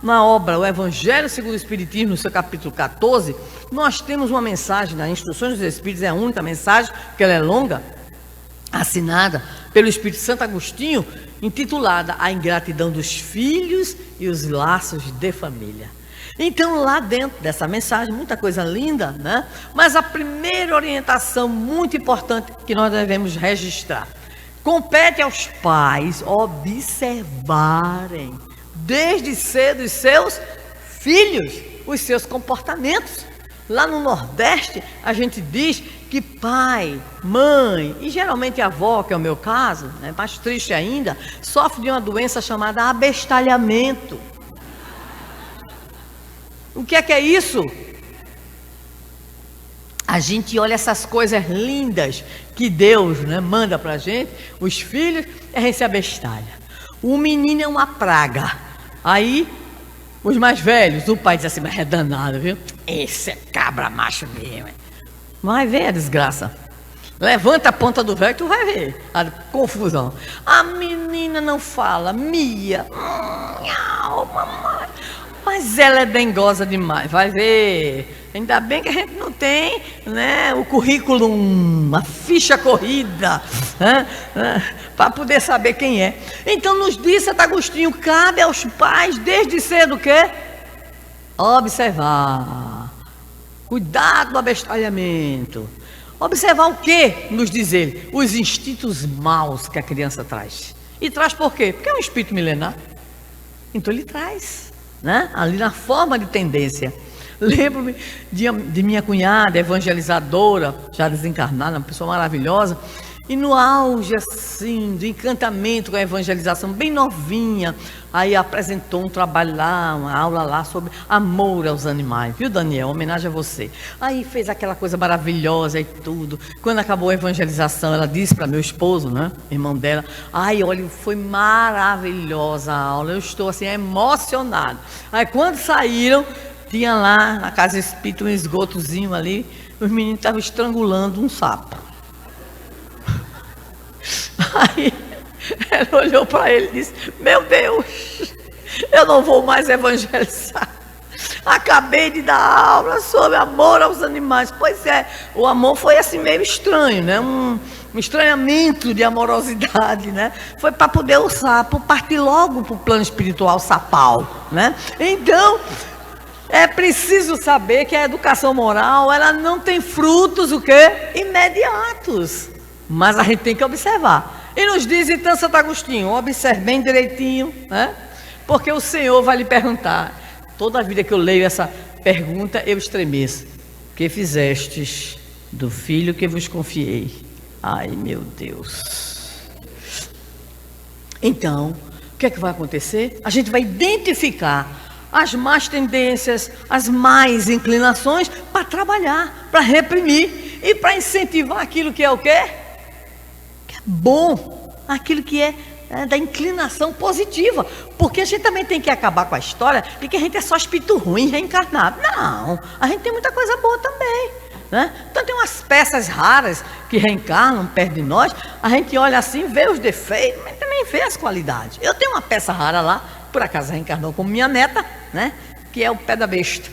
na obra O Evangelho segundo o Espiritismo, no seu capítulo 14, nós temos uma mensagem nas Instruções dos Espíritos, é a única mensagem, porque ela é longa, assinada pelo Espírito Santo Agostinho, intitulada A Ingratidão dos Filhos e os Laços de Família. Então, lá dentro dessa mensagem, muita coisa linda, né? Mas a primeira orientação muito importante que nós devemos registrar: Compete aos pais observarem desde cedo os seus filhos, os seus comportamentos. Lá no Nordeste, a gente diz que pai, mãe e geralmente avó, que é o meu caso, né, mais triste ainda, sofre de uma doença chamada abestalhamento. O que é isso? A gente olha essas coisas lindas que Deus, né, manda pra gente, os filhos, e a gente se abestalha. O menino é uma praga. Aí, os mais velhos, o pai diz assim, mas é danado, viu? Esse é cabra macho mesmo. Vai ver a desgraça. Levanta a ponta do velho, tu vai ver a confusão. A menina não fala, mia, mamãe. Mas ela é dengosa demais, vai ver. Ainda bem que a gente não tem, né, o currículo, a ficha corrida, né, para poder saber quem é. Então nos diz Santo Agostinho, cabe aos pais desde cedo o quê? Observar. Cuidado do abestalhamento. Observar o quê? Nos diz ele, os instintos maus que a criança traz. E traz por quê? Porque é um espírito milenar. Então ele traz, né? Ali na forma de tendência. Lembro-me de minha cunhada, evangelizadora, já desencarnada, uma pessoa maravilhosa, e no auge, assim, do encantamento com a evangelização, bem novinha, aí apresentou um trabalho lá, uma aula lá sobre amor aos animais, viu, Daniel? Homenagem a você. Aí fez aquela coisa maravilhosa e tudo. Quando acabou a evangelização, ela disse para meu esposo, né, irmão dela, ai, olha, foi maravilhosa a aula, eu estou, assim, emocionado. Aí quando saíram, tinha lá na casa espírita um esgotozinho ali, os meninos estavam estrangulando um sapo. Aí ela olhou para ele e disse, meu Deus, eu não vou mais evangelizar. Acabei de dar aula sobre amor aos animais. Pois é, o amor foi assim meio estranho, né? Um estranhamento de amorosidade, né? Foi para poder o sapo partir logo para o plano espiritual sapal, né? Então, é preciso saber que a educação moral, ela não tem frutos, o quê? Imediatos. Mas a gente tem que observar. E nos diz então Santo Agostinho, observe bem direitinho, né? Porque o Senhor vai lhe perguntar. Toda a vida que eu leio essa pergunta, eu estremeço. Que fizestes do filho que vos confiei? Ai, meu Deus. Então, o que é que vai acontecer? A gente vai identificar as más tendências, as más inclinações para trabalhar, para reprimir e para incentivar aquilo que é o quê? Que é bom, aquilo que é da inclinação positiva, porque a gente também tem que acabar com a história de que a gente é só espírito ruim reencarnado. Não, a gente tem muita coisa boa também, né? Então tem umas peças raras que reencarnam perto de nós, a gente olha assim, vê os defeitos, mas também vê as qualidades. Eu tenho uma peça rara lá, por acaso reencarnou como minha neta, né? Que é o pé da besta.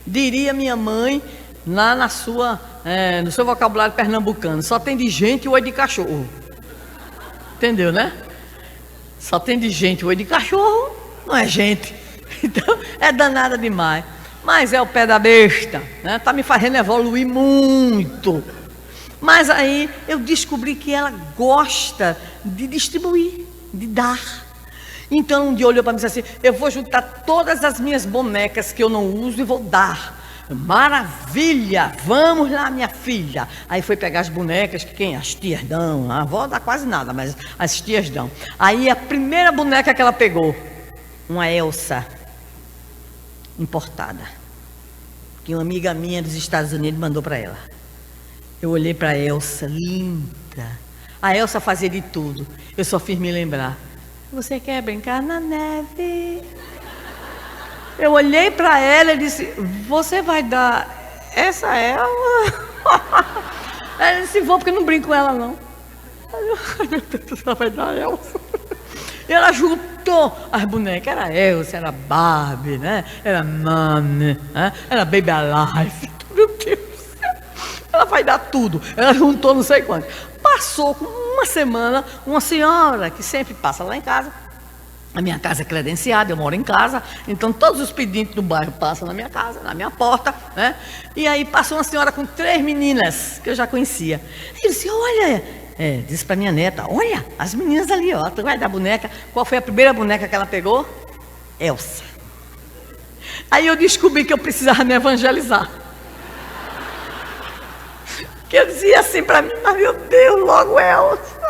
Diria minha mãe lá no seu vocabulário pernambucano, só tem de gente o oi de cachorro. Entendeu, né? Só tem de gente o oi de cachorro, não é gente. Então é danada demais. Mas é o pé da besta, né? Tá me fazendo evoluir muito. Mas aí eu descobri que ela gosta de distribuir, de dar. Então um dia olhou para mim e disse assim, eu vou juntar todas as minhas bonecas que eu não uso e vou dar. Maravilha, vamos lá minha filha. Aí foi pegar as bonecas que quem? As tias dão, a avó dá quase nada, mas as tias dão. Aí a primeira boneca que ela pegou, uma Elsa importada, que uma amiga minha dos Estados Unidos mandou para ela. Eu olhei para a Elsa, linda. A Elsa fazia de tudo, eu só fiz me lembrar. Você quer brincar na neve? Eu olhei para ela e disse, você vai dar essa ela? Ela disse, vou porque eu não brinco com ela não. Ai meu Deus, ela vai dar Elsa. E ela juntou as bonecas, era Elsa, era Barbie, né? Era Mami, né? Era Baby Alive. Meu Deus do céu. Ela vai dar tudo. Ela juntou não sei quanto. Passou com uma semana, uma senhora que sempre passa lá em casa. A minha casa é credenciada, eu moro em casa, então todos os pedintes do bairro passam na minha casa, na minha porta, né? E aí passou uma senhora com 3 meninas, que eu já conhecia. E eu disse, olha, disse para minha neta: olha, as meninas ali, ó, tu vai dar boneca. Qual foi a primeira boneca que ela pegou? Elsa. Aí eu descobri que eu precisava me evangelizar. Que eu dizia assim para mim: mas meu Deus, logo Elsa.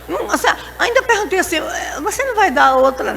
Nossa, ainda perguntei assim: você não vai dar outra?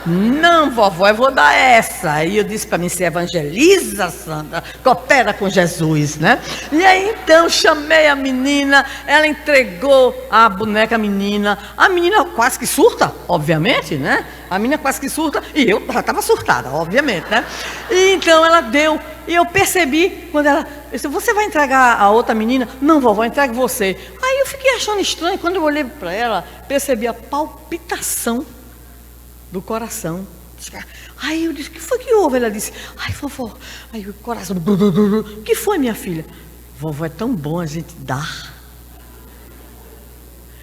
Não, vovó, eu vou dar essa. Aí eu disse para mim: se evangeliza, Sandra, coopera com Jesus, né? E aí então chamei a menina, ela entregou a boneca à menina. A menina quase que surta, obviamente, né? A menina quase que surta, e eu já estava surtada, obviamente, né? E então ela deu, e eu percebi quando ela disse: você vai entregar a outra menina? Não, vovó, entregue você. Aí eu fiquei achando estranho, quando eu olhei para ela, percebi a palpitação do coração. Aí eu disse: o que foi que houve? Ela disse: ai, vovó, aí o coração, o que foi, minha filha? Vovó, é tão bom a gente dar.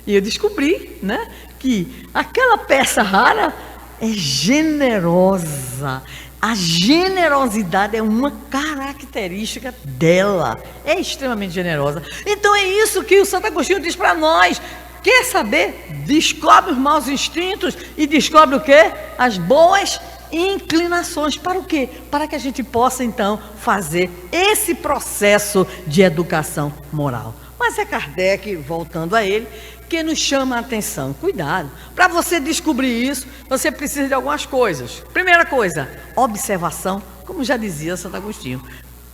E eu descobri, né, que aquela peça rara é generosa. A generosidade é uma característica dela. É extremamente generosa. Então é isso que o Santo Agostinho diz para nós. Quer saber? Descobre os maus instintos e descobre o quê? As boas inclinações. Para o quê? Para que a gente possa então fazer esse processo de educação moral. Mas é Kardec, voltando a ele, que nos chama a atenção. Cuidado, para você descobrir isso, você precisa de algumas coisas. Primeira coisa, observação, como já dizia Santo Agostinho.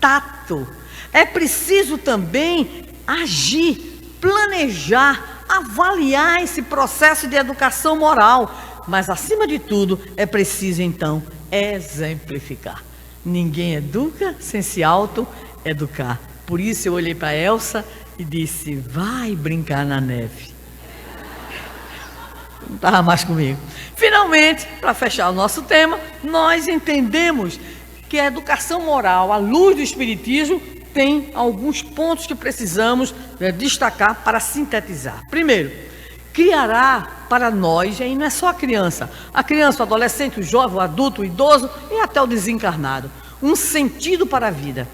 Tato. É preciso também agir, planejar, avaliar esse processo de educação moral. Mas, acima de tudo, é preciso, então, exemplificar. Ninguém educa sem se auto-educar. Por isso eu olhei para Elsa e disse: vai brincar na neve. Não estava mais comigo. Finalmente, para fechar o nosso tema, nós entendemos que a educação moral, à luz do Espiritismo, tem alguns pontos que precisamos destacar para sintetizar. Primeiro, criará para nós, e aí não é só a criança, o adolescente, o jovem, o adulto, o idoso e até o desencarnado, um sentido para a vida.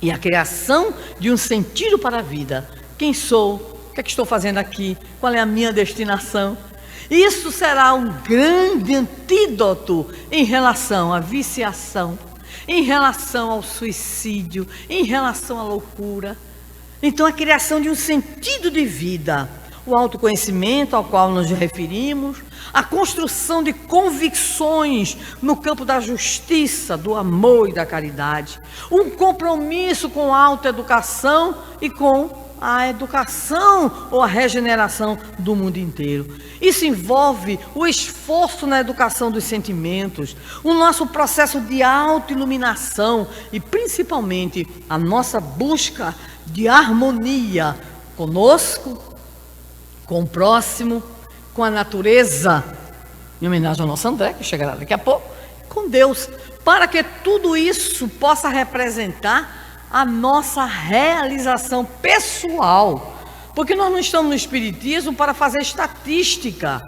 E a criação de um sentido para a vida. Quem sou? O que é que estou fazendo aqui? Qual é a minha destinação? Isso será um grande antídoto em relação à viciação, em relação ao suicídio, em relação à loucura. Então, a criação de um sentido de vida, o autoconhecimento ao qual nos referimos, a construção de convicções no campo da justiça, do amor e da caridade, um compromisso com a autoeducação e com a educação ou a regeneração do mundo inteiro. Isso envolve o esforço na educação dos sentimentos, o nosso processo de autoiluminação e principalmente a nossa busca de harmonia conosco, com o próximo, com a natureza, em homenagem ao nosso André, que chegará daqui a pouco, com Deus, para que tudo isso possa representar a nossa realização pessoal. Porque nós não estamos no Espiritismo para fazer estatística.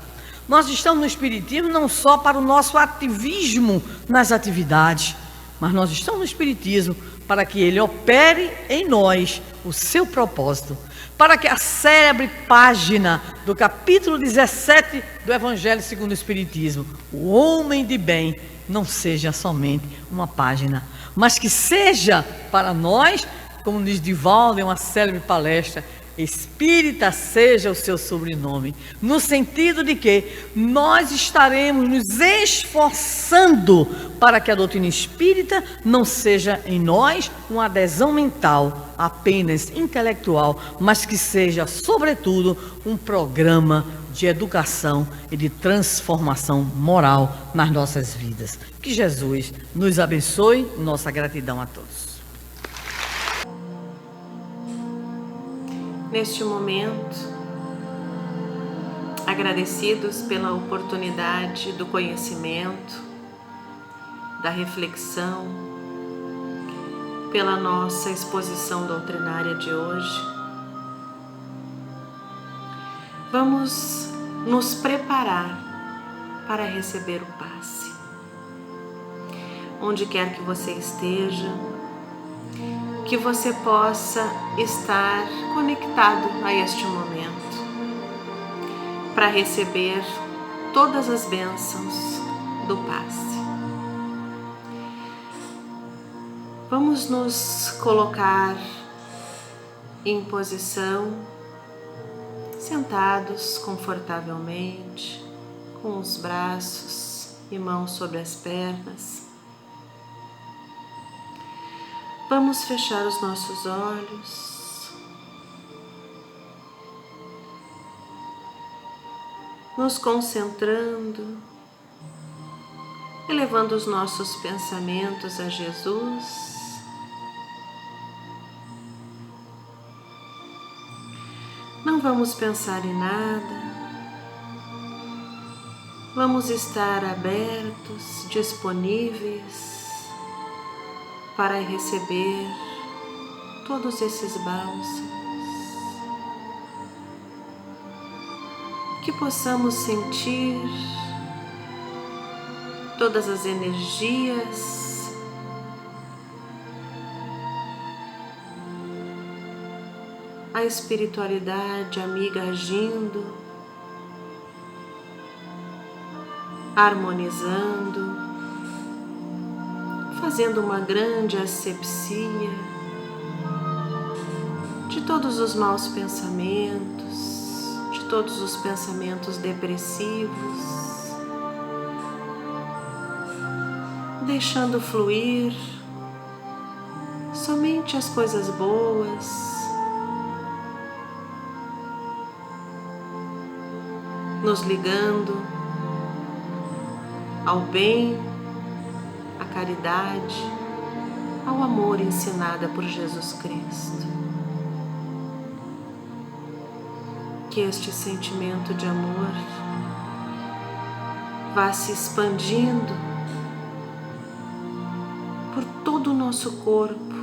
Nós estamos no Espiritismo não só para o nosso ativismo nas atividades, mas nós estamos no Espiritismo para que ele opere em nós o seu propósito. Para que a célebre página do capítulo 17 do Evangelho segundo o Espiritismo, o homem de bem, não seja somente uma página, mas que seja para nós, como diz Divaldo em uma célebre palestra, espírita seja o seu sobrenome, no sentido de que nós estaremos nos esforçando para que a doutrina espírita não seja em nós uma adesão mental, apenas intelectual, mas que seja, sobretudo, um programa de educação e de transformação moral nas nossas vidas. Que Jesus nos abençoe, nossa gratidão a todos. Neste momento, agradecidos pela oportunidade do conhecimento, da reflexão, pela nossa exposição doutrinária de hoje, vamos nos preparar para receber o passe. Onde quer que você esteja, que você possa estar conectado a este momento para receber todas as bênçãos do passe. Vamos nos colocar em posição, sentados confortavelmente, com os braços e mãos sobre as pernas. Vamos fechar os nossos olhos, nos concentrando, elevando os nossos pensamentos a Jesus. Não vamos pensar em nada, vamos estar abertos, disponíveis para receber todos esses bálsamos, que possamos sentir todas as energias a espiritualidade amiga agindo, harmonizando, fazendo uma grande asepsia de todos os maus pensamentos, de todos os pensamentos depressivos, deixando fluir somente as coisas boas, nos ligando ao bem, à caridade, ao amor ensinada por Jesus Cristo. Que este sentimento de amor vá se expandindo por todo o nosso corpo,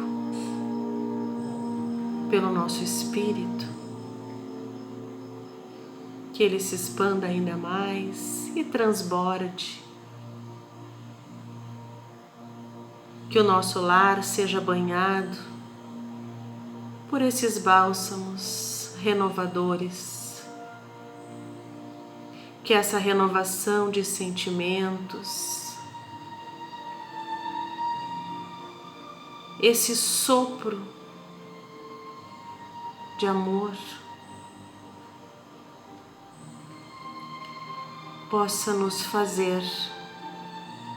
pelo nosso espírito, que ele se expanda ainda mais e transborde, que o nosso lar seja banhado por esses bálsamos renovadores, que essa renovação de sentimentos, esse sopro de amor possa nos fazer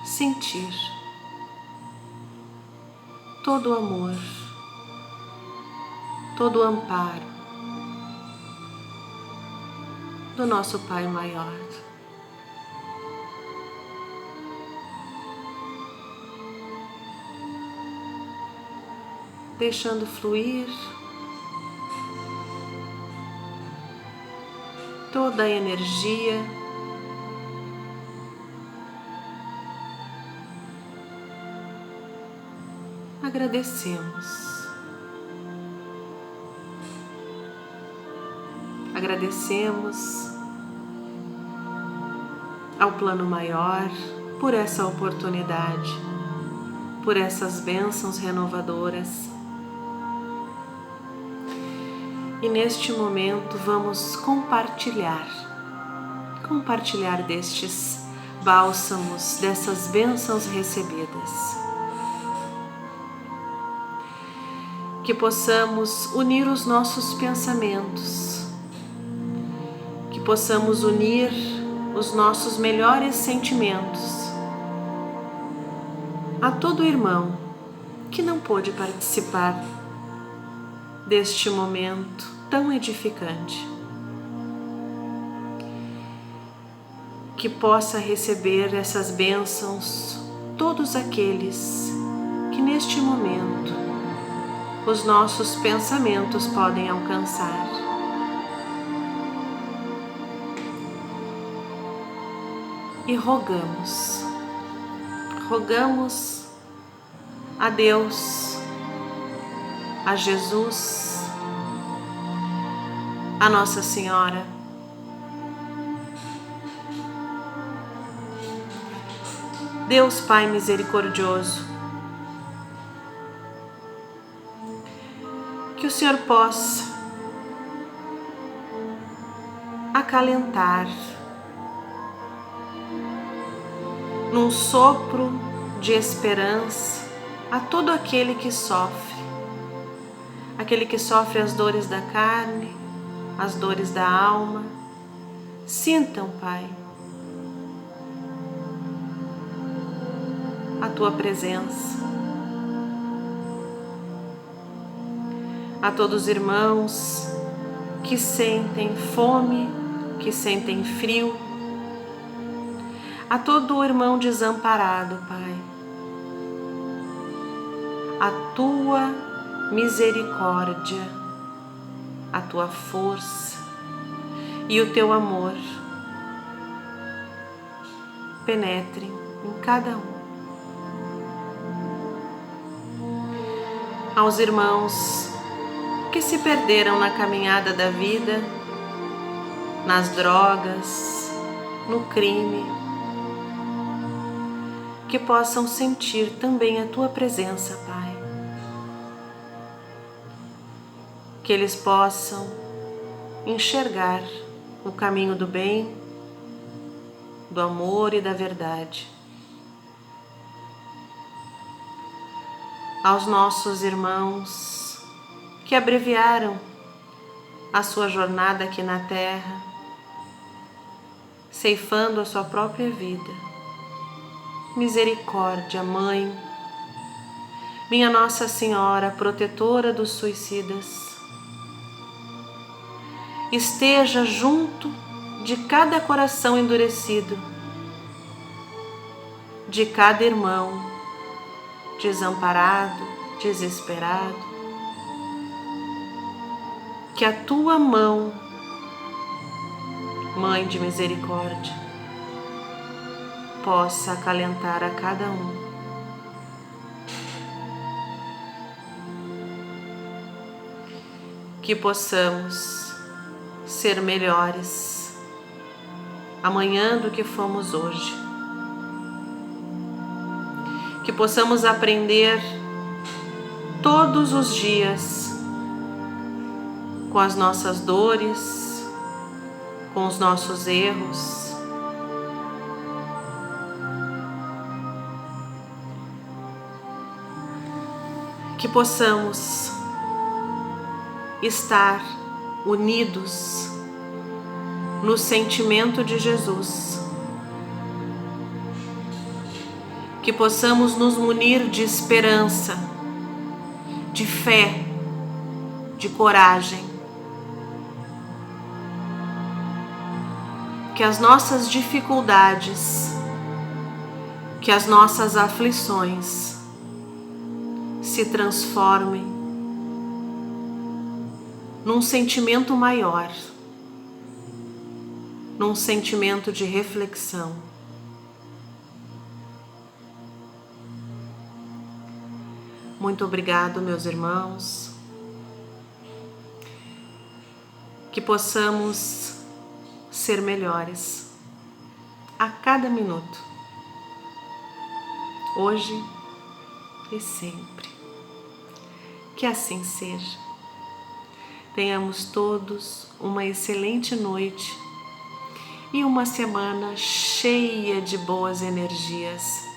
sentir todo o amor, todo o amparo do nosso Pai Maior. Deixando fluir toda a energia agradecemos. Agradecemos ao plano maior por essa oportunidade, por essas bênçãos renovadoras. E neste momento vamos compartilhar destes bálsamos, dessas bênçãos recebidas. Que possamos unir os nossos pensamentos, que possamos unir os nossos melhores sentimentos a todo irmão que não pôde participar deste momento tão edificante, que possa receber essas bênçãos todos aqueles que neste momento os nossos pensamentos podem alcançar. E rogamos a Deus, a Jesus, a Nossa Senhora, Deus Pai misericordioso, Senhor possa acalentar num sopro de esperança a todo aquele que sofre as dores da carne, as dores da alma. Sintam, Pai, a Tua presença. A todos os irmãos que sentem fome, que sentem frio, a todo irmão desamparado, Pai, a Tua misericórdia, a Tua força e o Teu amor penetrem em cada um. Aos irmãos que se perderam na caminhada da vida, nas drogas, no crime, que possam sentir também a Tua presença, Pai. Que eles possam enxergar o caminho do bem, do amor e da verdade. Aos nossos irmãos que abreviaram a sua jornada aqui na Terra, ceifando a sua própria vida. Misericórdia, Mãe, minha Nossa Senhora, protetora dos suicidas, esteja junto de cada coração endurecido, de cada irmão desamparado, desesperado. Que a Tua mão, Mãe de misericórdia, possa acalentar a cada um. Que possamos ser melhores amanhã do que fomos hoje. Que possamos aprender todos os dias com as nossas dores, com os nossos erros. Que possamos estar unidos no sentimento de Jesus. Que possamos nos munir de esperança, de fé, de coragem. Que as nossas dificuldades, que as nossas aflições se transformem num sentimento maior, num sentimento de reflexão. Muito obrigado, meus irmãos. Que possamos ser melhores a cada minuto, hoje e sempre. Que assim seja. Tenhamos todos uma excelente noite e uma semana cheia de boas energias.